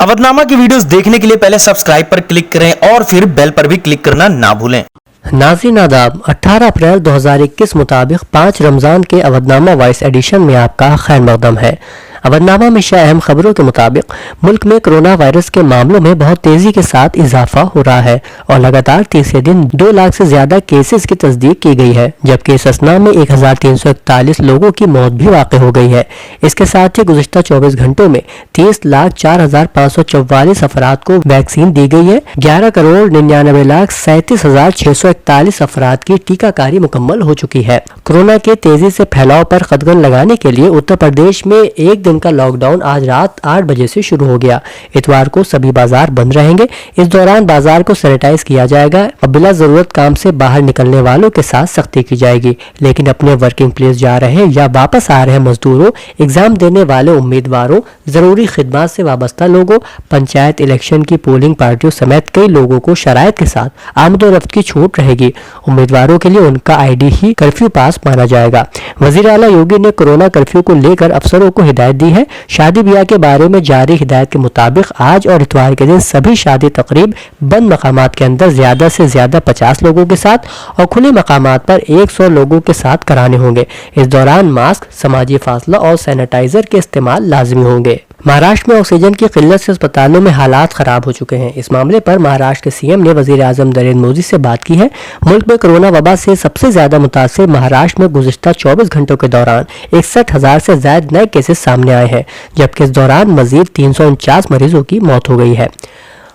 अवधनामा की वीडियोस देखने के लिए पहले सब्सक्राइब पर क्लिक करें और फिर बेल पर भी क्लिक करना ना भूलें। नाज़रीन आदाब, 18 अप्रैल 2021 मुताबिक 5 रमज़ान के अवधनामा वॉइस एडिशन में आपका खैर मकदम है। अवधनामा में शाया अहम खबरों के मुताबिक मुल्क में कोरोना वायरस के मामलों में बहुत तेजी के साथ इजाफा हो रहा है और लगातार तीसरे दिन 2 लाख से ज्यादा केसेस की तस्दीक की गई है, जबकि इस असना में 1341 लोगों की मौत भी वाक़ हो गई है। इसके साथ ही गुज़िश्ता 24 घंटों में 30,04,544 अफराद को वैक्सीन दी गई है। 11,99,37,641 अफराद की टीकाकारी मुकम्मल हो चुकी है। कोरोना के तेजी से फैलाव पर कदगन लगाने के लिए उत्तर प्रदेश में एक दिन का लॉकडाउन आज रात 8 बजे से शुरू हो गया। इतवार को सभी बाजार बंद रहेंगे। इस दौरान बाजार को सैनिटाइज किया जाएगा और बिला जरूरत काम से बाहर निकलने वालों के साथ सख्ती की जाएगी, लेकिन अपने वर्किंग प्लेस जा रहे या वापस आ रहे मजदूरों, एग्जाम देने वाले उम्मीदवारों, जरूरी खिदमत से वाबस्ता लोगों, पंचायत इलेक्शन की पोलिंग पार्टियों समेत कई लोगों को शराइत के साथ आमदोरफ्त की छूट रहेगी। उम्मीदवारों के लिए उनका ID ही कर्फ्यू पास माना जाएगा। वजीर आला योगी ने कोरोना कर्फ्यू को लेकर अफसरों को हिदायत दी है। शादी ब्याह के बारे में जारी हिदायत के मुताबिक आज और इतवार के दिन सभी शादी तकरीब बंद मकामात के अंदर ज्यादा से ज्यादा 50 लोगों के साथ और खुले मकामात पर 100 लोगों के साथ कराने होंगे। इस दौरान मास्क, समाजी फासला और सैनिटाइजर के इस्तेमाल लाजमी होंगे। महाराष्ट्र में ऑक्सीजन की किल्लत से अस्पतालों में हालात खराब हो चुके हैं। इस मामले पर महाराष्ट्र के CM ने वजीर आजम नरेंद्र मोदी से बात की है। मुल्क में कोरोना वबा से सबसे ज्यादा मुतासिर महाराष्ट्र में गुज़िश्ता 24 घंटों के दौरान 61,000 से ज्यादा नए केसेस सामने आए हैं, जबकि इस दौरान मजीद 349 मरीजों की मौत हो गई है।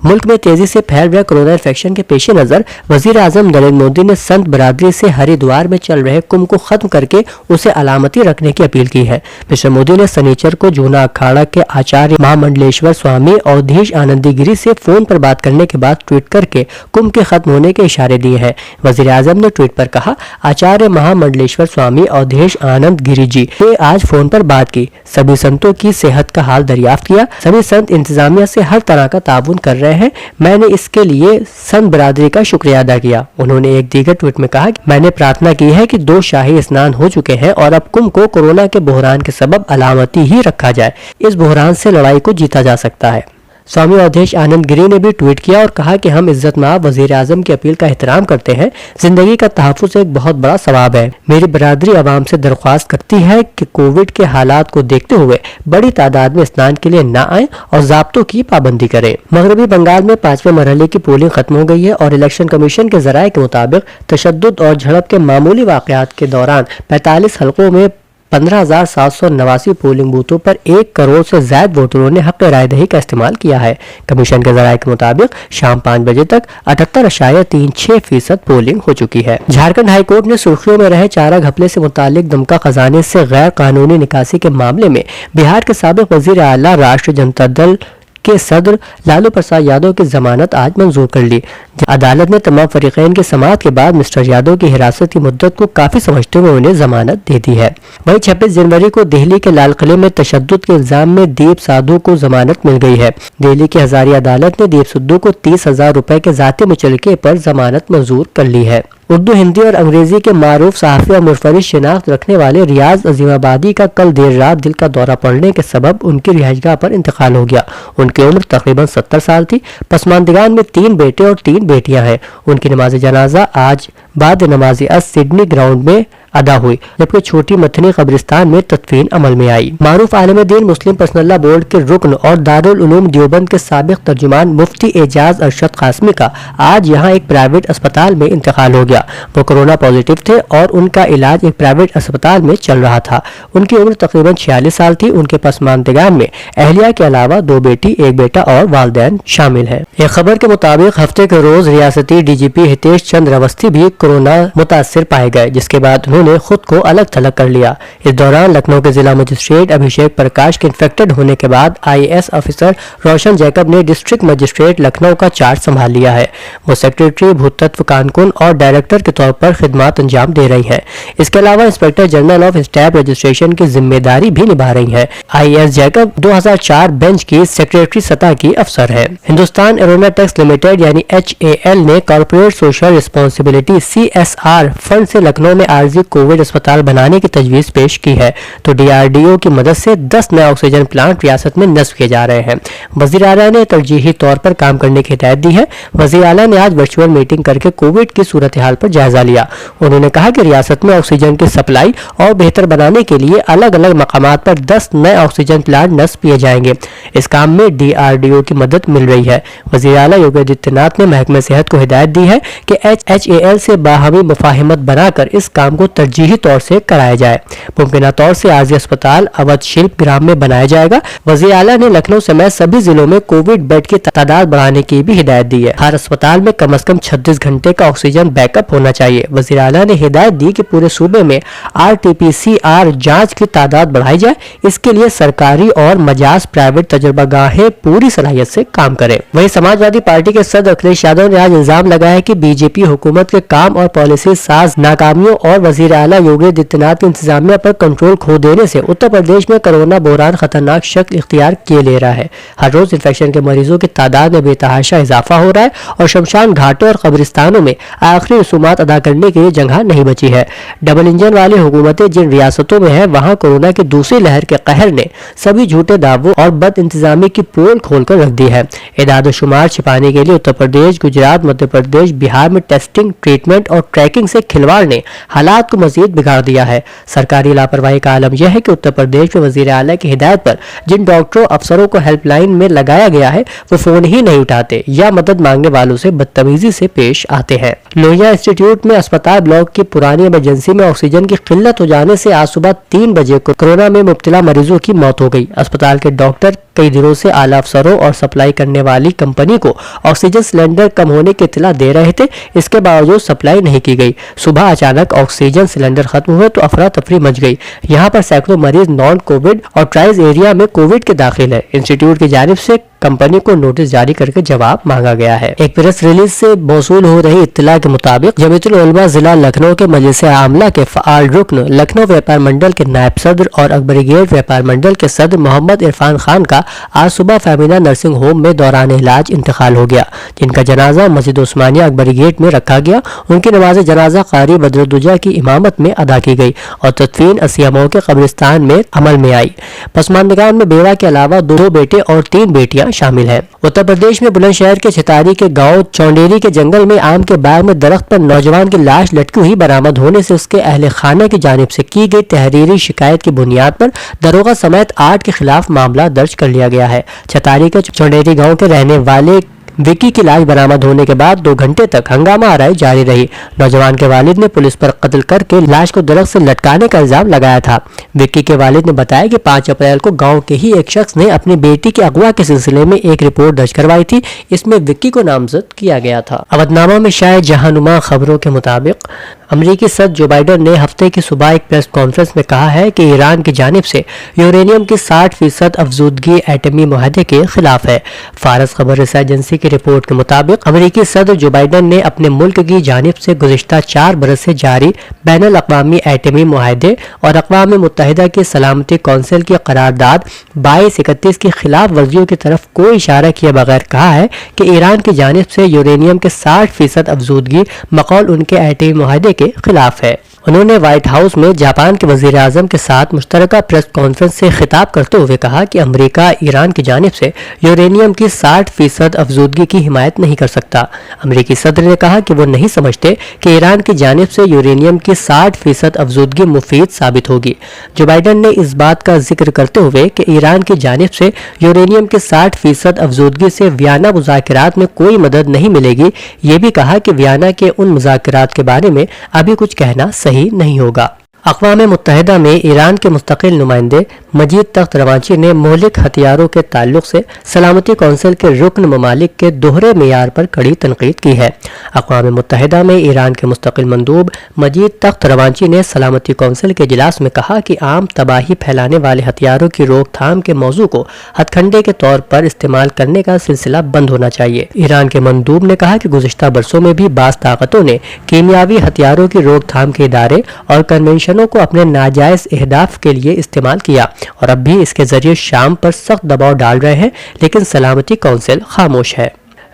मुल्क में तेजी से फैल रहे कोरोना इन्फेक्शन के पेश नजर वजीर आजम नरेंद्र मोदी ने संत बरादरी से हरिद्वार में चल रहे कुंभ को खत्म करके उसे अलामती रखने की अपील की है। मिस्टर मोदी ने शनिचर को जूना अखाड़ा के आचार्य महामंडलेश्वर स्वामी अवधेश आनंदी गिरी से फोन पर बात करने के बाद ट्वीट करके कुंभ के खत्म होने के इशारे दिए हैं। वजीर आजम ने ट्वीट पर कहा, आचार्य महामंडलेश्वर स्वामी अवधेश आनंद गिरी जी ने आज फोन पर बात की, सभी संतों की सेहत का हाल दरियाफ्त किया। सभी संत इंतजामिया से हर तरह का ताउन कर रहे हैं। मैंने इसके लिए संत बरादरी का शुक्रिया अदा किया। उन्होंने एक दीगर ट्वीट में कहा कि मैंने प्रार्थना की है कि 2 शाही स्नान हो चुके हैं और अब कुंभ को कोरोना के बहरान के सबब अलामती ही रखा जाए। इस बहरान से लड़ाई को जीता जा सकता है। स्वामी अवधेश आनंद गिरी ने भी ट्वीट किया और कहा कि हम इज्जत माब वजीर आजम की अपील का एहतराम करते हैं। जिंदगी का तहफ़्फ़ुज़ एक बहुत बड़ा सवाब है। मेरी बरादरी आवाम से दरख्वास्त करती है कि कोविड के हालात को देखते हुए बड़ी तादाद में स्नान के लिए न आए और ज़ाब्तों की पाबंदी करें। मगरबी बंगाल में 5वें मरहले की पोलिंग खत्म हो गई है और इलेक्शन कमीशन के ज़राए के मुताबिक तशद्दुद और झड़प के मामूली वाक़यात के दौरान 45 हल्कों में 15,789 पोलिंग बूथों पर 1 करोड़ से ज्यादा वोटरों ने हक राय दही का इस्तेमाल किया है। कमीशन के जराये के मुताबिक शाम 5 बजे तक 78.36% पोलिंग हो चुकी है। झारखंड हाईकोर्ट ने सुर्खियों में रहे चारा घपले से मुतालिक दमका खजाने से गैर कानूनी निकासी के मामले में बिहार के साबिक वजीर आला राष्ट्रीय जनता दल के सदर लालू प्रसाद यादव की जमानत आज मंजूर कर ली। अदालत ने तमाम फरीकैन की समाअत के बाद मिस्टर यादव की हिरासत की मुद्दत को काफी समझते हुए उन्हें जमानत दे दी है। वहीं 26 जनवरी को दिल्ली के लाल किले में तशद्दुद के इल्जाम में दीप साधु को जमानत मिल गई है। दिल्ली की हजारी अदालत ने दीप सिद्धू को 30,000 रुपए के जाती मुचलके पर जमानत मंजूर कर ली है। उर्दू, हिंदी और अंग्रेजी के मारूफ सहाफ़ी और मुनफरिद शिनाख्त रखने वाले रियाज अजीमाबादी का कल देर रात दिल का दौरा पड़ने के सबब उनकी रिहाइशगाह पर इंतकाल हो गया। उनकी उम्र तकरीबन 70 साल थी। पसमानदिगान में 3 बेटे और 3 बेटियां हैं। उनकी नमाज जनाजा आज बाद नमाज सिडनी ग्राउंड में अदा हुई, जबकि छोटी मथनी कब्रिस्तान में तदफीन अमल में आई। मारूफ आलिम दीन मुस्लिम पर्सनल बोर्ड के रुकन और दारुल उलूम देवबंद के साबिक तर्जुमान मुफ्ती एजाज अरशद कासमी का आज यहाँ एक प्राइवेट अस्पताल में इंतकाल हो गया। वो कोरोना पॉजिटिव थे और उनका इलाज एक प्राइवेट अस्पताल में चल रहा था। उनकी उम्र तकरीबन 46 साल थी। उनके पसमानदिगान में अहलिया के अलावा 2 बेटी, 1 बेटा और वालिदैन शामिल है। एक खबर के मुताबिक हफ्ते के रोज रियासती DGP हितेश चंद्र अवस्थी भी कोरोना मुतासिर पाए गए, जिसके बाद उन्होंने खुद को अलग थलग कर लिया। इस दौरान लखनऊ के जिला मजिस्ट्रेट अभिषेक प्रकाश के इन्फेक्टेड होने के बाद IAS ऑफिसर रोशन जैकब ने डिस्ट्रिक्ट मजिस्ट्रेट लखनऊ का चार्ज संभाल लिया है। वो सेक्रेटरी भूतत्व कानून और डायरेक्टर के तौर पर खिदमत अंजाम दे रही हैं। इसके अलावा inspector general of staff registration की जिम्मेदारी भी निभा रही है। IAS जैकब 2004 बेंच की सेक्रेटरी सतह की अफसर है। हिंदुस्तान एरोनॉटिक्स लिमिटेड यानी HAL ने corporate social responsibility CSR fund से लखनऊ में आरजी कोविड अस्पताल बनाने की तजवीज पेश की है, तो DRDO की मदद से 10 नए ऑक्सीजन प्लांट रियासत में नस्ब किए जा रहे हैं। वजीर आला ने तरजीही तौर पर काम करने की हिदायत दी है। वजीर आला ने आज वर्चुअल मीटिंग करके कोविड की सूरत हाल पर जायजा लिया। उन्होंने कहा कि रियासत में ऑक्सीजन की सप्लाई और बेहतर बनाने के लिए अलग अलग मकामात पर 10 नए ऑक्सीजन प्लांट नस्ब किए जाएंगे। इस काम में DRDO की मदद मिल रही है। वजीर आला योगी आदित्यनाथ ने महकमे सेहत को हिदायत दी है कि HAL से बाहमी मुफाहिमत बनाकर इस काम को तरजीही तौर से कराया जाए। मुमकिना तौर से आरजी अस्पताल अवध शिल्प ग्राम में बनाया जाएगा। वजीर आला ने लखनऊ समेत सभी जिलों में कोविड बेड की तादाद बढ़ाने की भी हिदायत दी है। हर अस्पताल में कम से कम 36 घंटे का ऑक्सीजन बैकअप होना चाहिए। वजीर आला ने हिदायत दी कि पूरे सूबे में RT-PCR जांच की तादाद बढ़ाई जाए। इसके लिए सरकारी और मजाज प्राइवेट तजुर्बागाहें पूरी सलाहियत से काम करें। वहीं समाजवादी पार्टी के सदर अखिलेश यादव ने आज इल्जाम लगाया कि बीजेपी हुकूमत के काम और पॉलिसी साज नाकामियों और वजीर आला योगी आदित्यनाथ की इंतजामिया पर कंट्रोल खो देने से उत्तर प्रदेश में कोरोना बहरान खतरनाक शक्ल इख्तियार किए ले रहा है। हर रोज इन्फेक्शन के मरीजों की तादाद में बेतहाशा इजाफा हो रहा है और शमशान घाटों और कब्रिस्तानों में आखिरी रसूमात अदा करने के लिए जगह नहीं बची है। डबल इंजन वाली हुकूमतें जिन रियासतों में है, वहां कोरोना की दूसरी लहर के कहर ने सभी झूठे दावों और बद इंतजामी की पोल खोलकर रख दी है। इदाद शुमार छिपाने के लिए उत्तर प्रदेश, गुजरात, मध्य प्रदेश, बिहार में टेस्टिंग, ट्रीटमेंट और ट्रैकिंग से खिलवाड़ ने हालात को मजीद बिगाड़ दिया है। सरकारी लापरवाही का आलम यह है कि उत्तर प्रदेश में वजीर आला की हिदायत पर जिन डॉक्टरों अफसरों को हेल्पलाइन में लगाया गया है, वो फोन ही नहीं उठाते या मदद मांगने वालों से बदतमीजी से पेश आते हैं। लोहिया इंस्टीट्यूट में अस्पताल ब्लॉक की पुरानी इमरजेंसी में ऑक्सीजन की किल्लत हो जाने से आज सुबह 3 बजे को कोरोना में मुब्तला मरीजों की मौत हो गई। अस्पताल के डॉक्टर कई दिनों से आला अफसरों और सप्लाई करने वाली कंपनी को ऑक्सीजन सिलेंडर कम होने की इत्तला दे रहे थे, इसके बावजूद सप्लाई नहीं की गई। सुबह अचानक ऑक्सीजन सिलेंडर खत्म हुए तो अफरा तफरी मच गई। यहाँ पर सैकड़ों मरीज नॉन कोविड और ट्राइज एरिया में कोविड के दाखिल है। इंस्टीट्यूट की जानिब से कंपनी को नोटिस जारी करके जवाब मांगा गया है। एक प्रेस रिलीज से मौसूल हो रही इत्तला के मुताबिक जमीयतुल उलमा जिला लखनऊ के मजलिस आमला के फाल रुकन, लखनऊ व्यापार मंडल के नायब सदर और अकबरी गेट व्यापार मंडल के सदर मोहम्मद इरफान खान का आज सुबह फेमिना नर्सिंग होम में दौरान इलाज इंतकाल हो गया, जिनका जनाजा मस्जिद उस्मानिया अकबरी गेट में रखा गया। उनकी नमाज जनाजा कारी बदरुद्दुजा की इमामत में अदा की गई और तदफीन असियामों के कब्रिस्तान में अमल में आई। पसमानदगान में बेवा के अलावा 2 बेटे और 3 बेटियां शामिल है। उत्तर प्रदेश में बुलंदशहर के छितारी के गांव चौंडेरी के जंगल में आम के बाग में दरख्त पर नौजवान की लाश लटकी हुई बरामद होने से उसके अहले खाना की जानिब से की गई तहरीरी शिकायत की बुनियाद पर दरोगा समेत 8 के खिलाफ मामला दर्ज कर लिया गया है। छितारी के चौंडेरी गांव के रहने वाले विक्की की लाश बरामद होने के बाद 2 घंटे तक हंगामा आराई जारी रही। नौजवान के वालिद ने पुलिस पर कत्ल करके लाश को दरख्त से लटकाने का इल्जाम लगाया था। विक्की के वालिद ने बताया कि 5 अप्रैल को गांव के ही एक शख्स ने अपनी बेटी के अगवा के सिलसिले में एक रिपोर्ट दर्ज करवाई थी। इसमें विक्की को नामजद किया गया था। अवधनामा में शायद जहानुमा खबरों के मुताबिक अमरीकी सदर जो बाइडन ने हफ्ते की सुबह एक प्रेस कॉन्फ्रेंस में कहा है कि ईरान की जानिब से यूरेनियम की 60% अफजूदगी एटमी मुआहदे के खिलाफ है। फारस खबर रसा एजेंसी की रिपोर्ट के मुताबिक अमरीकी सदर जो बाइडन ने अपने मुल्क की जानिब से गुज़िश्ता 4 बरस से जारी बैनुल अक़वामी एटमी मुआहदे और अक़वाम मुत्तहिदा की सलामती कौंसिल की करारदाद 2231 की खिलाफ वर्जियों की तरफ कोई इशारा किए बगैर कहा है कि ईरान की जानिब से यूरेनियम के 60% अफजूदगी मक़ौल उनके एटमी मुआहदे के खिलाफ है। उन्होंने व्हाइट हाउस में जापान के वजीर आजम के साथ मुश्तरका प्रेस कॉन्फ्रेंस से खिताब करते हुए कहा कि अमेरिका ईरान की जानिब से यूरेनियम की 60% अफजूदगी की हिमायत नहीं कर सकता। अमेरिकी सदर ने कहा कि वो नहीं समझते कि ईरान की जानिब से यूरेनियम की 60% अफजूदगी मुफीद साबित होगी। जो बाइडन ने इस बात का जिक्र करते हुए कि ईरान की जानिब से यूरेनियम की 60% अफजूदगी से वियना मुज़ाकरात में कोई मदद नहीं मिलेगी, ये भी कहा कि वियना के उन मुज़ाकरात के बारे में अभी कुछ कहना सही नहीं होगा। अक़वाम मुत्तहिदा में ईरान के मुस्तकिल नुमाइंदे मजीद तख्त रवांची ने मौलिक हथियारों के ताल्लुक से सलामती कौंसिल के रुकन ममालिक के दोहरे मेयार पर कड़ी तनकीद की है। अक़वाम मुत्तहिदा में ईरान के मुस्तकिल मंदूब मजीद तख्त रवांची ने सलामती कौंसिल के इजलास में कहा कि आम तबाही फैलाने वाले हथियारों की रोकथाम के मौजू को हथकंडे के तौर पर इस्तेमाल करने का सिलसिला बंद होना चाहिए। ईरान के मंदूब ने कहा कि गुज़िश्ता बरसों में भी बाज़ ताकतों ने कीमियावी हथियारों की रोकथाम के इदारे और कन्वेंशन को अपने नाजायज अहदाफ के लिए इस्तेमाल किया और अब भी इसके जरिए शाम पर सख्त दबाव डाल रहे हैं, लेकिन सलामती कौंसिल खामोश है।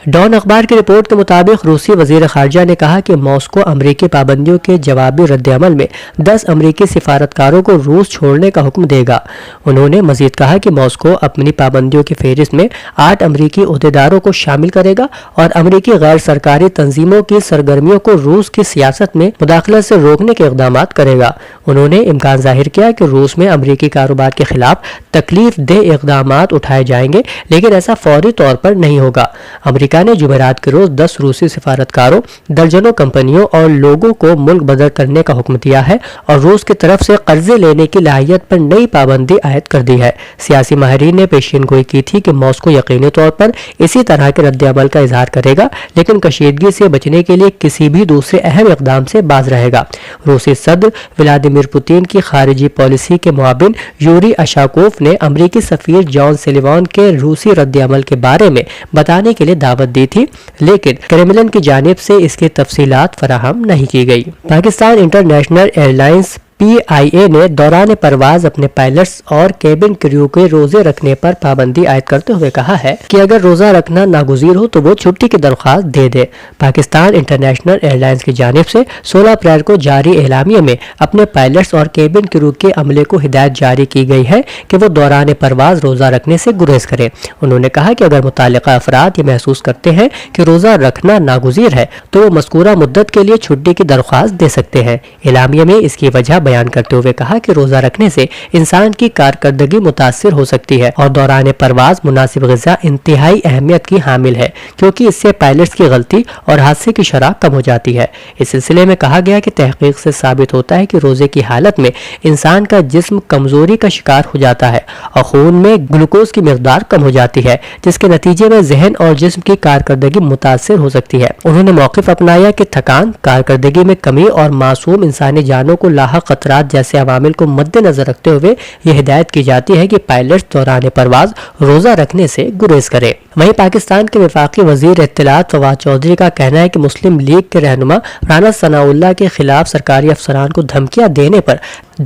ڈان اخبار کی رپورٹ کے مطابق روسی وزیر خارجہ نے کہا کہ ماسکو امریکی پابندیوں کے جوابی رد عمل میں 10 امریکی سفارتکاروں کو روس چھوڑنے کا حکم دے گا۔ انہوں نے مزید کہا کہ ماسکو اپنی پابندیوں کی فہرست میں 8 امریکی عہدیداروں کو شامل کرے گا اور امریکی غیر سرکاری تنظیموں کی سرگرمیوں کو روس کی سیاست میں مداخلت سے روکنے کے اقدامات کرے گا۔ انہوں نے امکان ظاہر کیا کہ روس میں امریکی کاروبار کے خلاف تکلیف دہ اقدامات اٹھائے جائیں گے، لیکن ایسا فوری طور پر نہیں ہوگا۔ امریکہ نے جمعرات کے روز 10 روسی سفارتکاروں، درجنوں کمپنیوں اور لوگوں کو ملک بدر کرنے کا حکم دیا ہے اور روس کی طرف سے قرضے لینے کی لاہیت پر نئی پابندی عائد کر دی ہے۔ سیاسی ماہرین نے پیشین گوئی کی تھی کہ ماسکو یقینی طور پر اسی طرح کے رد عمل کا اظہار کرے گا، لیکن کشیدگی سے بچنے کے لیے کسی بھی دوسرے اہم اقدام سے باز رہے گا۔ روسی صدر ولادیمیر پوتین کی خارجی پالیسی کے معاون یوری اشاکوف نے امریکی سفیر جان سلیوان کے روسی رد عمل کے بارے میں بتانے کے لیے دعوت دی تھی، لیکن کریملن کی جانب سے اس کی تفصیلات فراہم نہیں کی گئی۔ Pakistan international air lines PIA نے دوران پرواز اپنے پائلٹس اور کیبن کریو کے روزے رکھنے پر پابندی عائد کرتے ہوئے کہا ہے کہ اگر روزہ رکھنا ناگزیر ہو تو وہ چھٹی کی درخواست دے دے۔ پاکستان انٹرنیشنل ایئر لائنز کی جانب سے 16 اپریل کو جاری اعلامیہ میں اپنے پائلٹس اور کیبن کریو کے عملے کو ہدایت جاری کی گئی ہے کہ وہ دوران پرواز روزہ رکھنے سے گریز کریں۔ انہوں نے کہا کہ اگر متعلقہ افراد یہ محسوس کرتے ہیں کہ روزہ رکھنا ناگزیر ہے تو وہ مذکورہ مدت کے لیے چھٹی کی درخواست دے سکتے ہیں۔ اعلامیہ میں اس کی وجہ بیان کرتے ہوئے کہا کہ روزہ رکھنے سے انسان کی کارکردگی متاثر ہو سکتی ہے اور دوران پرواز مناسب غذا انتہائی اہمیت کی حامل ہے، کیونکہ اس سے پائلٹس کی غلطی اور حادثے کی شرح کم ہو جاتی ہے۔ اس سلسلے میں کہا گیا کہ تحقیق سے ثابت ہوتا ہے کہ روزے کی حالت میں انسان کا جسم کمزوری کا شکار ہو جاتا ہے اور خون میں گلوکوز کی مقدار کم ہو جاتی ہے، جس کے نتیجے میں ذہن اور جسم کی کارکردگی متاثر ہو سکتی ہے۔ انہوں نے موقف اپنایا کہ تھکان، کارکردگی میں کمی اور معصوم انسانی جانوں کو لاحق خطرات جیسے عوامل کو مد نظر رکھتے ہوئے یہ ہدایت کی جاتی ہے کہ پائلٹس دوران پرواز روزہ رکھنے سے گریز کرے۔ وہیں پاکستان کے وفاقی وزیر اطلاعات فواد چودھری کا کہنا ہے کہ مسلم لیگ کے رہنما رانا ثناءاللہ کے خلاف سرکاری افسران کو دھمکیاں دینے پر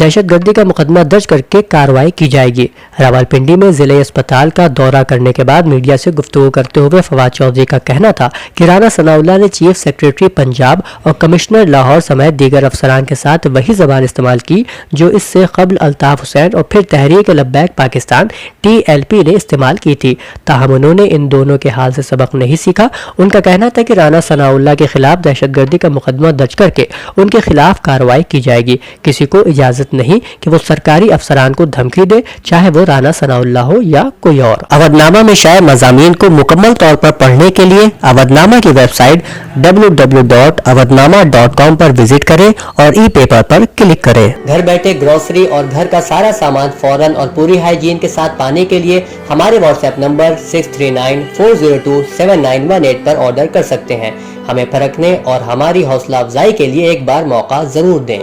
دہشت گردی کا مقدمہ درج کر کے کارروائی کی جائے گی۔ راولپنڈی میں ضلع اسپتال کا دورہ کرنے کے بعد میڈیا سے گفتگو کرتے ہوئے فواد چودھری کا کہنا تھا کہ رانا ثناءاللہ نے چیف سیکریٹری پنجاب اور کمشنر لاہور سمیت دیگر افسران کے ساتھ وہی زبان استعمال کی جو اس سے قبل الطاف حسین اور پھر تحریک لبیک پاکستان TLP نے استعمال کی تھی، تاہم انہوں نے ان دونوں کے حال سے سبق نہیں سیکھا۔ ان کا کہنا تھا کہ رانا ثناءاللہ کے خلاف دہشت گردی کا مقدمہ درج کر کے ان کے خلاف کارروائی کی جائے گی۔ کسی کو اجازت نہیں کہ وہ سرکاری افسران کو دھمکی دے، چاہے وہ رانا ثناءاللہ ہو یا کوئی اور۔ اودنامہ میں شائع مضامین کو مکمل طور پر پڑھنے کے لیے اودنامہ کی ویب سائٹ www.awadnama.com پر وزٹ کریں اور ای پیپر پر کلک کریں۔ گھر بیٹھے گروسری اور گھر کا سارا سامان فوراً اور پوری ہائیجین کے ساتھ پانے کے لیے ہمارے واٹس ایپ نمبر 6394027918 پر آرڈر کر سکتے ہیں۔ ہمیں پرکھنے اور ہماری حوصلہ افزائی کے لیے ایک بار موقع ضرور دیں۔